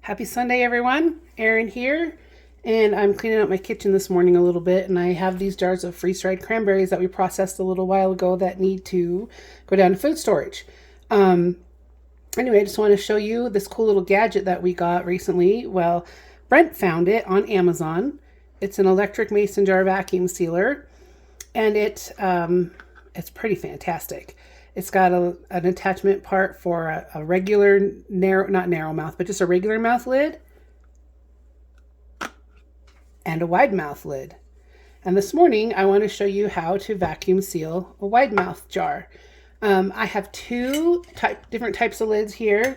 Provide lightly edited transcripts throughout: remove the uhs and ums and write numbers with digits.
Happy Sunday, everyone. Erin here, and I'm cleaning up my kitchen this morning a little bit, and I have these jars of freeze-dried cranberries that we processed a little while ago that need to go down to food storage. Anyway, I just want to show you this cool little gadget that we got recently. Well, Brent found it on Amazon. It's an electric mason jar vacuum sealer, and it's pretty fantastic. It's got an attachment part for a regular not narrow mouth, but just a regular mouth lid and a wide mouth lid. And this morning I want to show you how to vacuum seal a wide mouth jar. I have two different types of lids here.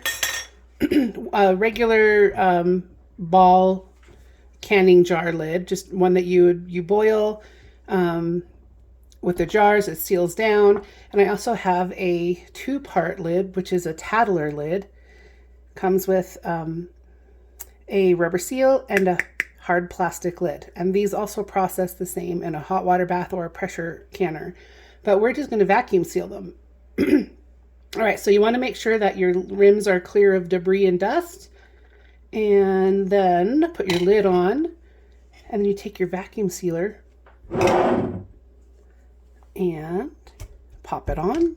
A regular ball canning jar lid, just one that you boil with the jars, it seals down. And I also have a two-part lid, which is a tattler lid. Comes with a rubber seal and a hard plastic lid. And these also process the same in a hot water bath or a pressure canner. But we're just going to vacuum seal them. All right, so you want to make sure that your rims are clear of debris and dust. And then put your lid on. And then you take your vacuum sealer and pop it on,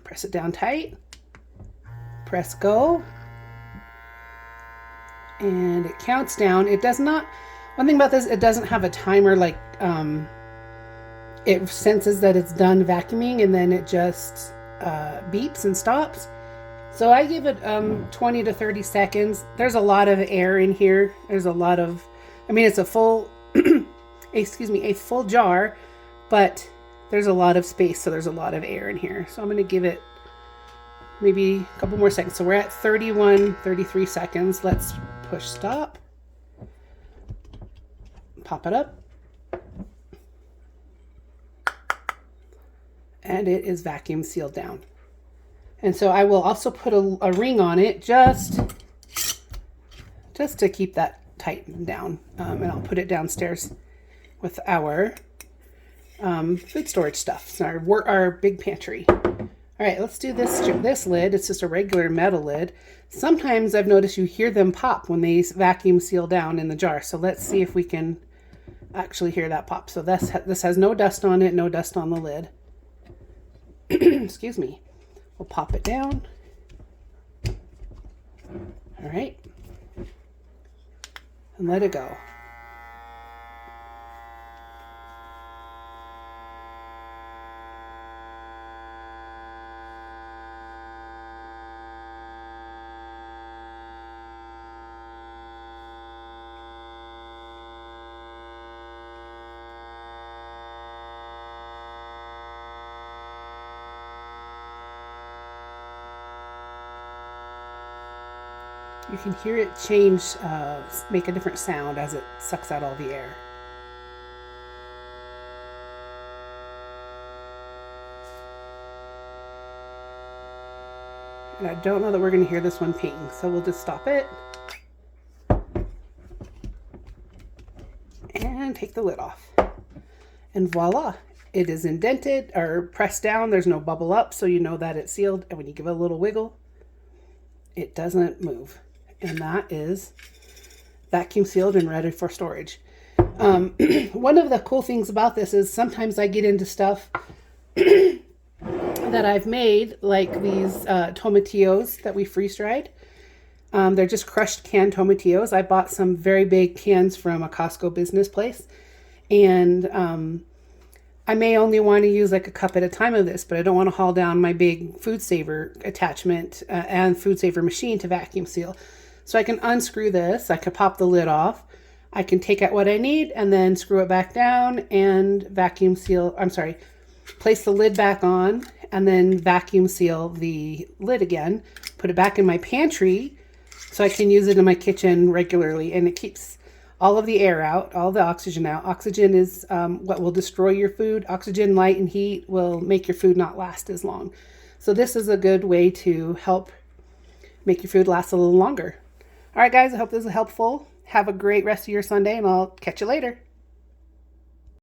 press it down tight, press go, and it counts down. It does not, one thing about this, it doesn't have a timer, like it senses that it's done vacuuming and then it just beeps and stops. So I give it 20 to 30 seconds. There's a lot of air in here. There's a lot of, I mean, it's a full a full jar, but there's a lot of space, so there's a lot of air in here. So I'm going to give it maybe a couple more seconds. So we're at 33 seconds. Let's push stop, pop it up, and it is vacuum sealed down. And so I will also put a ring on it just to keep that tightened down, and I'll put it downstairs with our food storage stuff, so our big pantry. All right, let's do this lid. It's just a regular metal lid. Sometimes I've noticed you hear them pop when they vacuum seal down in the jar. So let's see if we can actually hear that pop. So this has no dust on it, no dust on the lid. Excuse me. We'll pop it down. All right, and let it go. You can hear it change, make a different sound as it sucks out all the air. And I don't know that we're going to hear this one ping, so we'll just stop it. And take the lid off. And voila, it is indented or pressed down. There's no bubble up, so you know that it's sealed. And when you give it a little wiggle, it doesn't move. And that is vacuum sealed and ready for storage. One of the cool things about this is sometimes I get into stuff that I've made, like these tomatillos that we freeze dried. They're just crushed canned tomatillos. I bought some very big cans from a Costco business place. And I may only want to use like a cup at a time of this, but I don't want to haul down my big FoodSaver attachment and FoodSaver machine to vacuum seal. So I can unscrew this, I can pop the lid off, I can take out what I need and then screw it back down and place the lid back on and then vacuum seal the lid again, put it back in my pantry so I can use it in my kitchen regularly, and it keeps all of the air out, all the oxygen out. Oxygen is what will destroy your food. Oxygen, light, and heat will make your food not last as long. So this is a good way to help make your food last a little longer. All right, guys, I hope this is helpful. Have a great rest of your Sunday, and I'll catch you later.